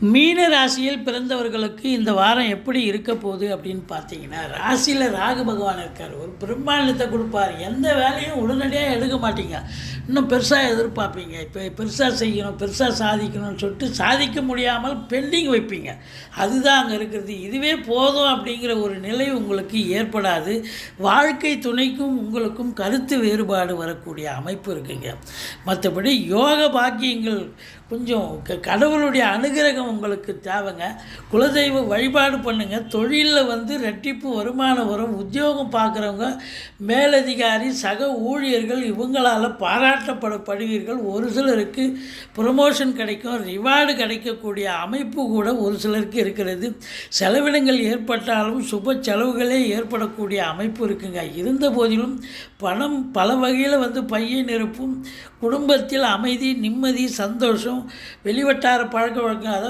மீன ராசியில் பிறந்தவர்களுக்கு இந்த வாரம் எப்படி இருக்க போகுது அப்படின்னு பார்த்தீங்கன்னா, ராசியில் ராகு பகவான் இருக்கார். ஒரு பிரம்மாண்டத்தை கொடுப்பார். எந்த வேலையும் உடனடியாக எடுக்க மாட்டீங்க. இன்னும் பெருசாக எதிர்பார்ப்பீங்க. இப்போ பெருசாக செய்யணும், பெருசாக சாதிக்கணும்னு சொல்லிட்டு சாதிக்க முடியாமல் பெண்டிங் வைப்பீங்க. அதுதான் அங்கே இருக்கிறது. இதுவே போதும் அப்படிங்கிற ஒரு நிலை உங்களுக்கு ஏற்படாது. வாழ்க்கை துணைக்கும் உங்களுக்கும் கருத்து வேறுபாடு வரக்கூடிய அமைப்பு இருக்குங்க. மற்றபடி யோக பாக்கியங்கள் கொஞ்சம் கடவுளுடைய அனுகிரகம் உங்களுக்கு தேவைங்க. குலதெய்வ வழிபாடு பண்ணுங்கள். தொழிலில் ரெட்டிப்பு வருமானம் வரும். உத்தியோகம் பார்க்குறவங்க, மேலதிகாரி, சக ஊழியர்கள் இவங்களால் பாராட்டப்படுவீர்கள். ஒரு சிலருக்கு ப்ரொமோஷன் கிடைக்கும், ரிவார்டு கிடைக்கக்கூடிய அமைப்பு கூட ஒரு சிலருக்கு இருக்கிறது. செலவினங்கள் ஏற்பட்டாலும் சுப செலவுகளே ஏற்படக்கூடிய அமைப்பு இருக்குங்க. இருந்த போதிலும் பணம் பல வகையில் பையை நிரப்பும். குடும்பத்தில் அமைதி, நிம்மதி, சந்தோஷம், வெளிவட்டார பழக்க வழக்கம், அதாவது